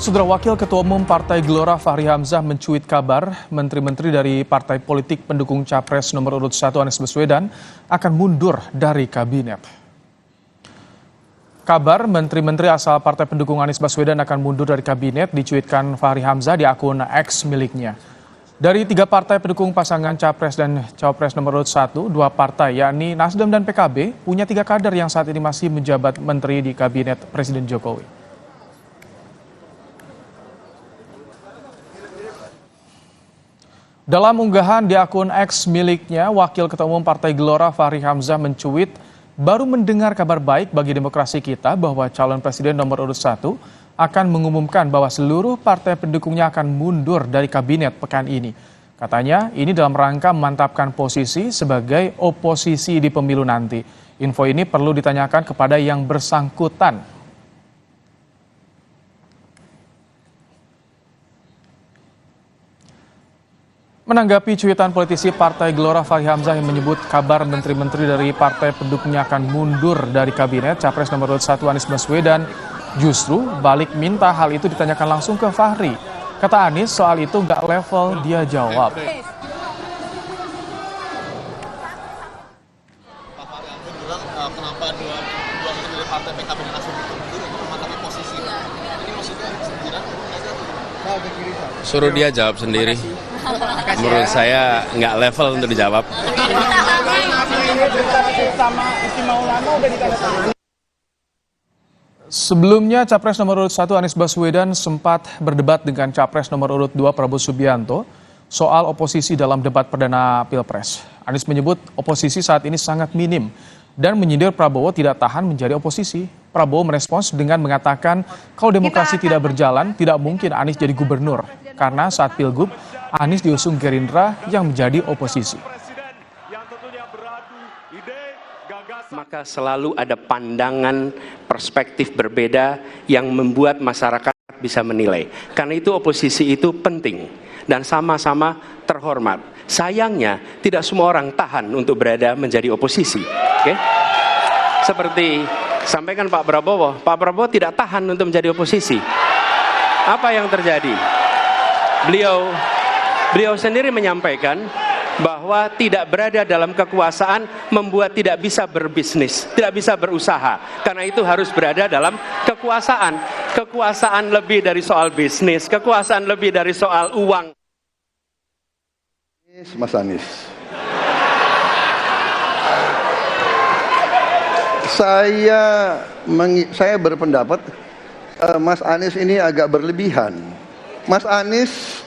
Saudara Wakil Ketua Umum Partai Gelora Fahri Hamzah mencuit kabar menteri-menteri dari partai politik pendukung Capres nomor urut 1 Anies Baswedan akan mundur dari kabinet. Kabar menteri-menteri asal partai pendukung Anies Baswedan akan mundur dari kabinet dicuitkan Fahri Hamzah di akun X miliknya. Dari 3 partai pendukung pasangan Capres dan Cawapres nomor urut 1, 2 partai yakni Nasdem dan PKB punya 3 kader yang saat ini masih menjabat menteri di kabinet Presiden Jokowi. Dalam unggahan di akun X miliknya, Wakil Ketua Umum Partai Gelora Fahri Hamzah mencuit, baru mendengar kabar baik bagi demokrasi kita bahwa calon presiden nomor urut 1 akan mengumumkan bahwa seluruh partai pendukungnya akan mundur dari kabinet pekan ini. Katanya, ini dalam rangka memantapkan posisi sebagai oposisi di pemilu nanti. Info ini perlu ditanyakan kepada yang bersangkutan. Menanggapi cuitan politisi Partai Gelora Fahri Hamzah yang menyebut kabar menteri-menteri dari partai pendukungnya akan mundur dari kabinet Capres nomor urut 1 Anies Baswedan, justru balik minta hal itu ditanyakan langsung ke Fahri. Kata Anies, soal itu nggak level dia jawab. Kenapa dua menteri dari partai PKB dan Nasdem itu mundur untuk memantapkan posisi? Ini maksudnya suruh dia jawab sendiri. Menurut saya nggak level untuk dijawab. Sebelumnya, Capres nomor urut 1 Anies Baswedan sempat berdebat dengan Capres nomor urut 2 Prabowo Subianto soal oposisi dalam debat perdana Pilpres. Anies menyebut oposisi saat ini sangat minim dan menyindir Prabowo tidak tahan menjadi oposisi. Prabowo merespons dengan mengatakan kalau demokrasi tidak berjalan, tidak mungkin Anies jadi gubernur. Karena saat Pilgub, Anies diusung Gerindra yang menjadi oposisi. Maka selalu ada pandangan perspektif berbeda yang membuat masyarakat bisa menilai. Karena itu oposisi itu penting dan sama-sama terhormat. Sayangnya tidak semua orang tahan untuk berada menjadi oposisi. Oke? Seperti sampaikan Pak Prabowo tidak tahan untuk menjadi oposisi. Apa yang terjadi? Beliau sendiri menyampaikan bahwa tidak berada dalam kekuasaan membuat tidak bisa berbisnis, tidak bisa berusaha. Karena itu harus berada dalam kekuasaan. Kekuasaan lebih dari soal bisnis, kekuasaan lebih dari soal uang. Mas Anies, saya berpendapat Mas Anies ini agak berlebihan. Mas Anies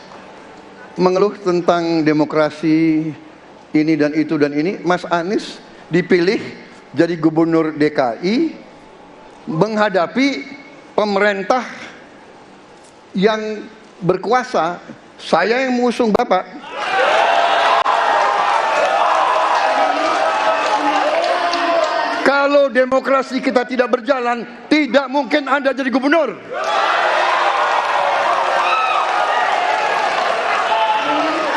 mengeluh tentang demokrasi ini dan itu dan ini. Mas Anies dipilih jadi gubernur DKI menghadapi pemerintah yang berkuasa. Saya yang mengusung Bapak. Kalau demokrasi kita tidak berjalan, tidak mungkin Anda jadi gubernur.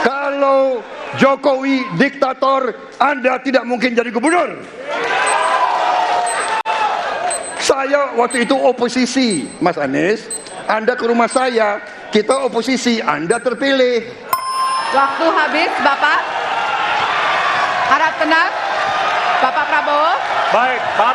Kalau Jokowi diktator, Anda tidak mungkin jadi gubernur. Saya waktu itu oposisi, Mas Anies. Anda ke rumah saya, kita oposisi, Anda terpilih. Waktu habis, Bapak. Harap tenang, Bapak Prabowo. Baik, Pak.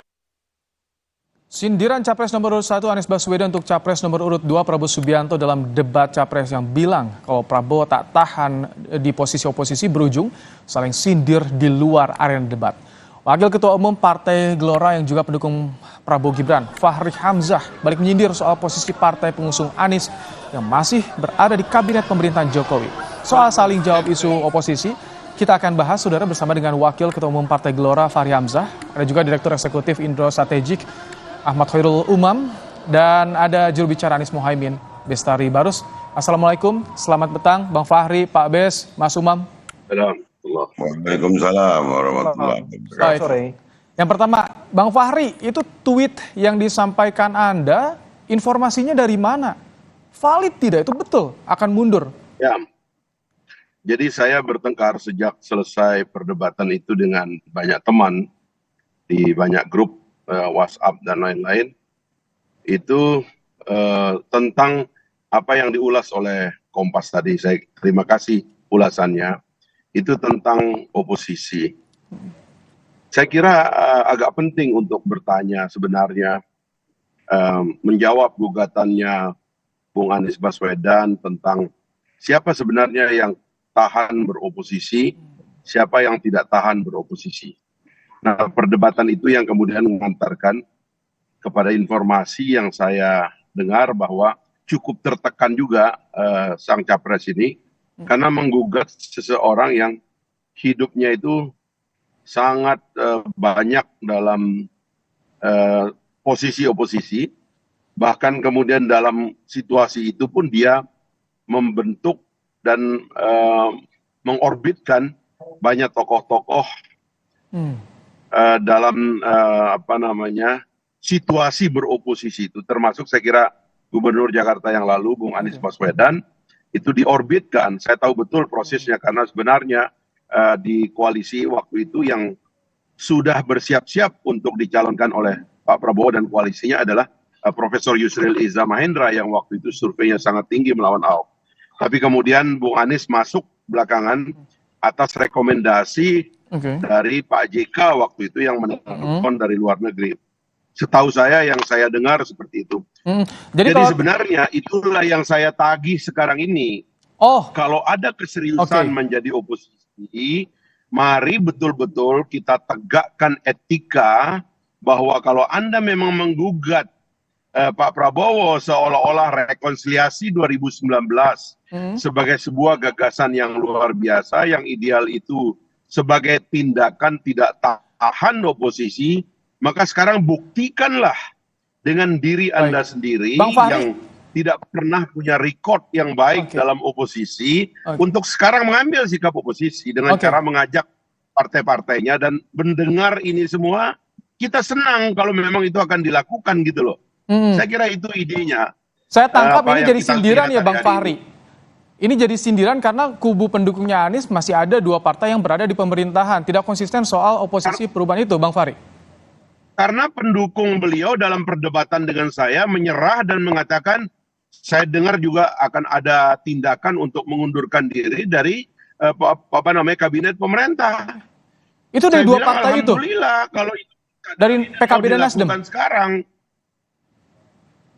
Sindiran Capres nomor urut 1 Anies Baswedan untuk Capres nomor urut 2 Prabowo Subianto dalam debat Capres yang bilang kalau Prabowo tak tahan di posisi oposisi berujung saling sindir di luar arena debat. Wakil Ketua Umum Partai Gelora yang juga pendukung Prabowo Gibran, Fahri Hamzah, balik menyindir soal posisi partai pengusung Anies yang masih berada di kabinet pemerintahan Jokowi. Soal saling jawab isu oposisi, kita akan bahas, saudara, bersama dengan Wakil Ketua Umum Partai Gelora Fahri Hamzah, ada juga Direktur Eksekutif Indro Strategik Ahmad Khairul Umam, dan ada juru bicara Anies Mohaimin, Bestari Barus. Assalamualaikum, selamat petang Bang Fahri, Pak Bes, Mas Umam. Waalaikumsalam warahmatullahi wabarakatuh. Yang pertama, Bang Fahri, itu tweet yang disampaikan Anda, informasinya dari mana? Valid tidak? Itu betul akan mundur? Ya, jadi saya bertengkar sejak selesai perdebatan itu dengan banyak teman di banyak grup WhatsApp dan lain-lain, itu tentang apa yang diulas oleh Kompas tadi, saya terima kasih ulasannya, itu tentang oposisi. Saya kira agak penting untuk bertanya sebenarnya, menjawab gugatannya Bung Anies Baswedan tentang siapa sebenarnya yang tahan beroposisi, siapa yang tidak tahan beroposisi. Nah, perdebatan itu yang kemudian mengantarkan kepada informasi yang saya dengar bahwa cukup tertekan juga sang capres ini karena menggugat seseorang yang hidupnya itu sangat banyak dalam posisi oposisi, bahkan kemudian dalam situasi itu pun dia membentuk dan mengorbitkan banyak tokoh-tokoh dalam situasi beroposisi itu, termasuk saya kira Gubernur Jakarta yang lalu Bung Anies Baswedan itu diorbitkan. Saya tahu betul prosesnya karena sebenarnya di koalisi waktu itu yang sudah bersiap-siap untuk dicalonkan oleh Pak Prabowo dan koalisinya adalah Profesor Yusril Iza Mahendra yang waktu itu surveinya sangat tinggi melawan Ahok. Tapi kemudian Bung Anies masuk belakangan atas rekomendasi dari Pak JK waktu itu yang menelpon dari luar negeri. Setahu saya yang saya dengar seperti itu. Jadi sebenarnya itulah yang saya tagih sekarang ini. Kalau ada keseriusan menjadi oposisi, mari betul-betul kita tegakkan etika bahwa kalau Anda memang menggugat Pak Prabowo seolah-olah rekonsiliasi 2019 sebagai sebuah gagasan yang luar biasa, yang ideal itu sebagai tindakan tidak tahan oposisi, maka sekarang buktikanlah dengan diri Anda sendiri yang tidak pernah punya record yang baik dalam oposisi untuk sekarang mengambil sikap oposisi dengan cara mengajak partai-partainya dan mendengar ini semua. Kita senang kalau memang itu akan dilakukan gitu loh. Saya kira itu idenya. Saya tangkap ini jadi sindiran ya Bang Fahri. Ini jadi sindiran karena kubu pendukungnya Anies masih ada 2 partai yang berada di pemerintahan. Tidak konsisten soal oposisi perubahan itu Bang Fahri. Karena pendukung beliau dalam perdebatan dengan saya menyerah dan mengatakan, saya dengar juga akan ada tindakan untuk mengundurkan diri dari kabinet pemerintah. Itu dari 2 partai itu? Alhamdulillah kalau itu dari PKB dan Nasdem sekarang.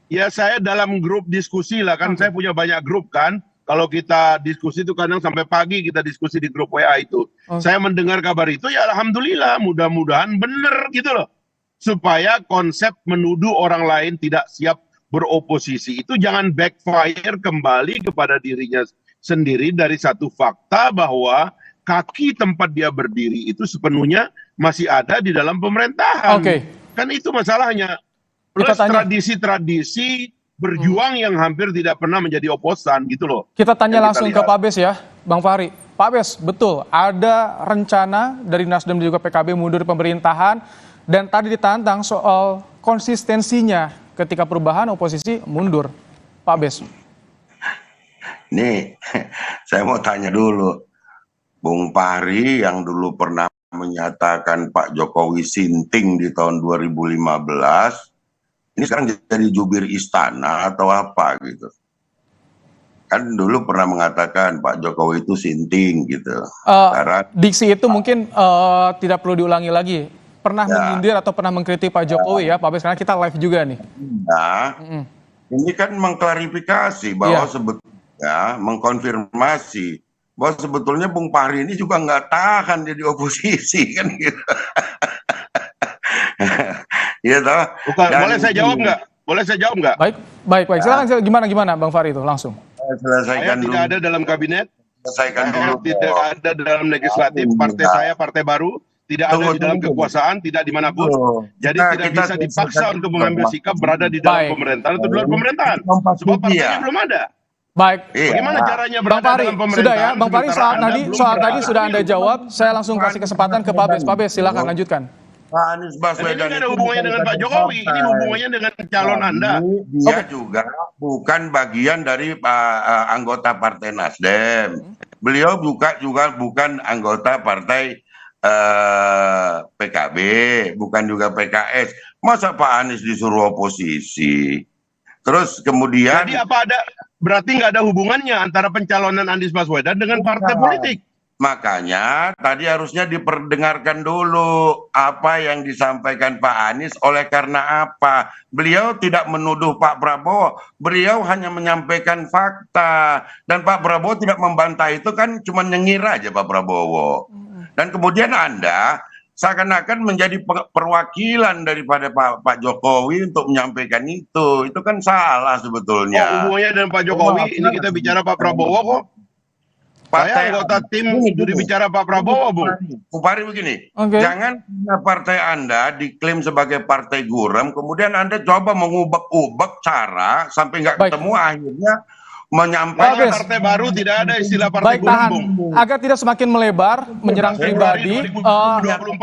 Ya saya dalam grup diskusi lah kan, saya punya banyak grup kan. Kalau kita diskusi itu kadang sampai pagi kita diskusi di grup WA itu. Saya mendengar kabar itu ya alhamdulillah, mudah-mudahan benar gitu loh. Supaya konsep menuduh orang lain tidak siap beroposisi itu jangan backfire kembali kepada dirinya sendiri dari satu fakta bahwa kaki tempat dia berdiri itu sepenuhnya masih ada di dalam pemerintahan. Kan itu masalahnya. Plus tradisi-tradisi berjuang yang hampir tidak pernah menjadi oposan gitu loh. Kita tanya langsung ke Pak Bes ya, Bang Fahri. Pak Bes, betul ada rencana dari Nasdem dan juga PKB mundur pemerintahan dan tadi ditantang soal konsistensinya ketika perubahan oposisi mundur. Pak Bes. Nih, saya mau tanya dulu. Bung Fahri yang dulu pernah menyatakan Pak Jokowi sinting di tahun 2015, ini sekarang jadi jubir istana atau apa gitu. Kan dulu pernah mengatakan Pak Jokowi itu sinting gitu. Diksi itu mungkin tidak perlu diulangi lagi. Pernah menyindir atau pernah mengkritik Pak Jokowi ya Pak Bes, karena kita live juga nih. Ini kan mengklarifikasi bahwa sebetulnya mengkonfirmasi bahwa sebetulnya Bung Fahri ini juga nggak tahan jadi oposisi kan gitu. Iya toh. Boleh saya jawab nggak? Boleh saya jawab nggak? Baik. Silakan gimana Bang Fahri itu langsung. Saya tidak ada dalam kabinet. Selesaikan dulu. Tidak ada dalam legislatif. Partai saya partai baru. Tidak ada di dalam kekuasaan, tidak dimanapun. Jadi tidak bisa dipaksa untuk mengambil sikap berada di dalam pemerintahan atau di luar pemerintahan. Sebab partainya belum ada. Baik. Bagaimana caranya berada dalam pemerintahan? Sudah ya, Bang Fahri soal tadi sudah Anda jawab. Saya langsung kasih kesempatan ke Pak Bes. Pak Bes, silakan lanjutkan. Pak Anies Baswedan ini ada hubungannya dengan Pak Jokowi. Ini hubungannya dengan calon Anda. Dia juga bukan bagian dari anggota Partai Nasdem. Beliau juga bukan anggota Partai PKB, bukan juga PKS. Masa Pak Anies disuruh oposisi? Terus kemudian Jadi berarti nggak ada hubungannya antara pencalonan Anies Baswedan dengan partai politik. makanya tadi harusnya diperdengarkan dulu apa yang disampaikan Pak Anies oleh karena apa. Beliau tidak menuduh Pak Prabowo, beliau hanya menyampaikan fakta. Dan Pak Prabowo tidak membantah itu kan cuma nyengir aja Pak Prabowo. Dan kemudian Anda seakan-akan menjadi perwakilan daripada Pak Jokowi untuk menyampaikan itu kan salah sebetulnya. Hubungannya dengan Pak Jokowi, ini kita bicara Pak Prabowo kok. Saya anggota tim juri bicara Pak Prabowo, Bung. Bung Fahri begini, jangan partai Anda diklaim sebagai partai gurem, kemudian Anda coba mengubek-ubek cara sampai nggak ketemu, akhirnya menyampaikan partai baru tidak ada istilah partai gurem, Bung. Agar tidak semakin melebar, menyerang pribadi,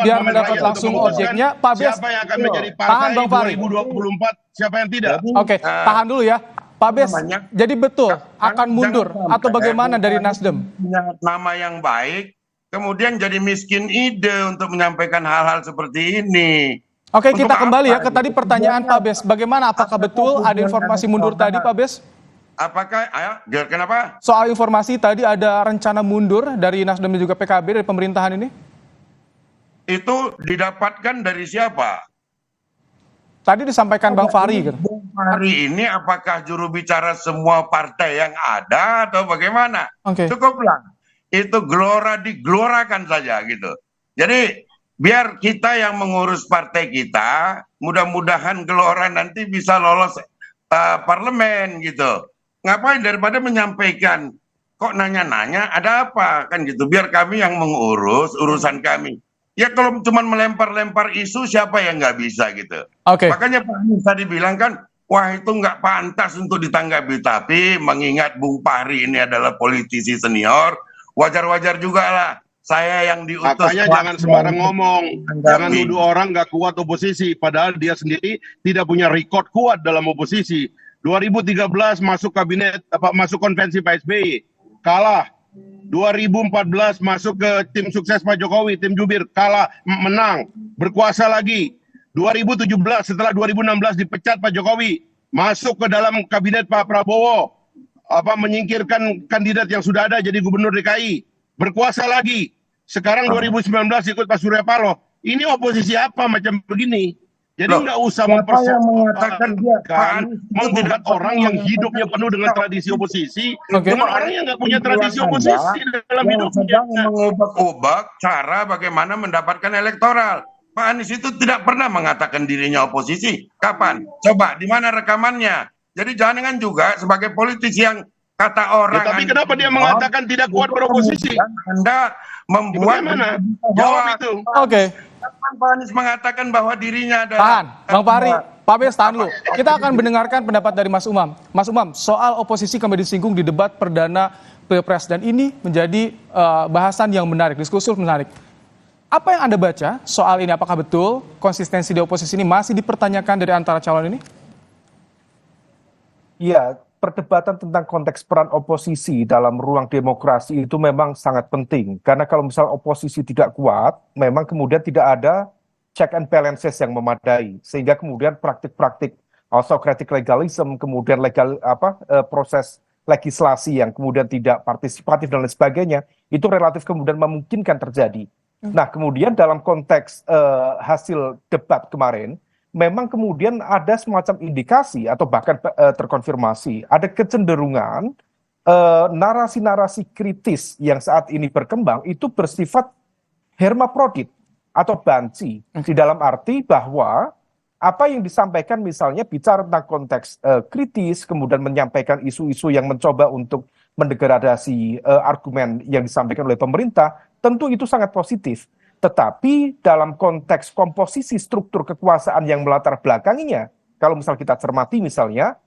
biar mendapat langsung objeknya. Pak Bes, siapa yang akan menjadi partai 2024, siapa yang tidak? Oke, tahan dulu ya. Pak Bes, jadi betul akan mundur atau bagaimana dari Nasdem? Punya nama yang baik, kemudian jadi miskin ide untuk menyampaikan hal-hal seperti ini. Oke, kita kembali ya ke tadi pertanyaan Pak Bes. Bagaimana, apakah betul ada informasi mundur tadi Pak Bes? Apakah, kenapa? Soal informasi tadi ada rencana mundur dari Nasdem dan juga PKB dari pemerintahan ini? Itu didapatkan dari siapa? Tadi disampaikan Bang Fahri. Bang Fahri ini apakah juru bicara semua partai yang ada atau bagaimana? Cukuplah. Itu digelorakan saja gitu. Jadi biar kita yang mengurus partai kita, mudah-mudahan gelora nanti bisa lolos parlemen gitu. Ngapain daripada menyampaikan, kok nanya-nanya ada apa kan gitu. Biar kami yang mengurus urusan kami. Ya kalau cuma melempar-lempar isu siapa yang nggak bisa gitu. Makanya Pak Anies tadi bilang kan, wah itu nggak pantas untuk ditanggapi. Tapi mengingat Bung Fahri ini adalah politisi senior, wajar-wajar juga lah. Saya yang diutus. Makanya jangan sembarang ngomong, jangan nuduh orang nggak kuat oposisi. Padahal dia sendiri tidak punya record kuat dalam oposisi. 2013 masuk kabinet, masuk konvensi Pak SBY, kalah. 2014 masuk ke tim sukses Pak Jokowi, tim jubir, kalah, menang, berkuasa lagi. 2017 setelah 2016 dipecat Pak Jokowi, masuk ke dalam kabinet Pak Prabowo, menyingkirkan kandidat yang sudah ada jadi gubernur DKI, berkuasa lagi. Sekarang 2019 ikut Pak Surya Paloh. Ini oposisi apa macam begini? Jadi nggak usah mempersoalkan membuat orang yang hidupnya penuh dengan tradisi oposisi dengan orang yang nggak punya tradisi oposisi dalam hidupnya. Mengubah cara bagaimana mendapatkan elektoral. Pak Anies itu tidak pernah mengatakan dirinya oposisi. Kapan? Coba di mana rekamannya? Jadi jangan juga sebagai politisi yang kata orang. Tapi kenapa dia mengatakan tidak kuat beroposisi? Anda membuat bagaimana? Jawab itu. Pak Anies mengatakan bahwa dirinya adalah... Tahan, Bang Fahri, Pak Bes, tahan dulu. Kita akan mendengarkan pendapat dari Mas Umam. Mas Umam, soal oposisi kembali disinggung di debat perdana Pilpres, dan ini menjadi bahasan yang menarik, diskursus menarik. Apa yang Anda baca soal ini? Apakah betul konsistensi di oposisi ini masih dipertanyakan dari antara calon ini? Iya, perdebatan tentang konteks peran oposisi dalam ruang demokrasi itu memang sangat penting. Karena kalau misal oposisi tidak kuat, memang kemudian tidak ada check and balances yang memadai. Sehingga kemudian praktik-praktik autocratic legalism, kemudian proses legislasi yang kemudian tidak partisipatif dan lain sebagainya, itu relatif kemudian memungkinkan terjadi. Nah, kemudian dalam konteks hasil debat kemarin, memang kemudian ada semacam indikasi atau bahkan terkonfirmasi ada kecenderungan narasi-narasi kritis yang saat ini berkembang itu bersifat hermaprodit atau banci, di dalam arti bahwa apa yang disampaikan misalnya bicara tentang konteks kritis, kemudian menyampaikan isu-isu yang mencoba untuk mendegradasi argumen yang disampaikan oleh pemerintah, tentu itu sangat positif. Tetapi dalam konteks komposisi struktur kekuasaan yang melatar belakanginya, kalau misal kita cermati misalnya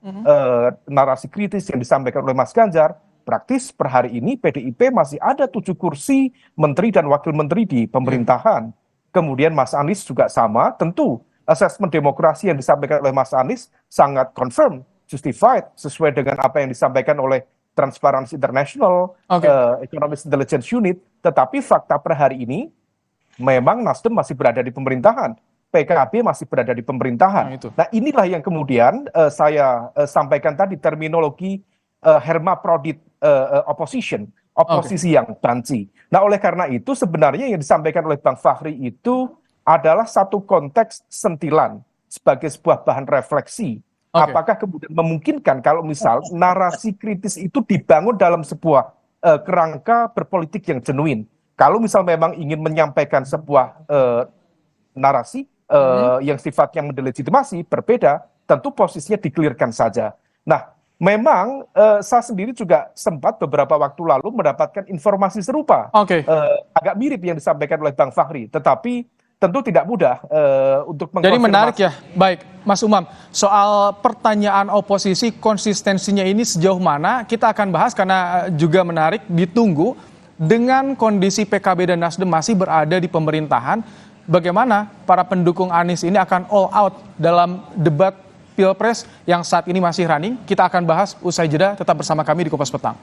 narasi kritis yang disampaikan oleh Mas Ganjar, praktis per hari ini PDIP masih ada 7 kursi menteri dan wakil menteri di pemerintahan. Kemudian Mas Anies juga sama, tentu asesmen demokrasi yang disampaikan oleh Mas Anies sangat confirm, justified, sesuai dengan apa yang disampaikan oleh Transparency International, Economic Intelligence Unit. Tetapi fakta per hari ini, memang Nasdem masih berada di pemerintahan. PKB masih berada di pemerintahan. Nah, itu. Nah, inilah yang kemudian saya sampaikan tadi, terminologi hermaprodit opposition, oposisi yang banci. Nah, oleh karena itu sebenarnya yang disampaikan oleh Bang Fahri itu adalah satu konteks sentilan sebagai sebuah bahan refleksi. Apakah kemudian memungkinkan kalau misal narasi kritis itu dibangun dalam sebuah kerangka berpolitik yang genuin. Kalau misal memang ingin menyampaikan sebuah narasi yang sifatnya mendelegitimasi berbeda, tentu posisinya dikelirkan saja. Nah, memang saya sendiri juga sempat beberapa waktu lalu mendapatkan informasi serupa, agak mirip yang disampaikan oleh Bang Fahri, tetapi tentu tidak mudah untuk mengkonfirmasi. Jadi menarik ya, baik Mas Umam, soal pertanyaan oposisi konsistensinya ini sejauh mana kita akan bahas karena juga menarik ditunggu dengan kondisi PKB dan Nasdem masih berada di pemerintahan, bagaimana para pendukung Anies ini akan all out dalam debat Pilpres yang saat ini masih running. Kita akan bahas usai jeda, tetap bersama kami di Kompas Petang.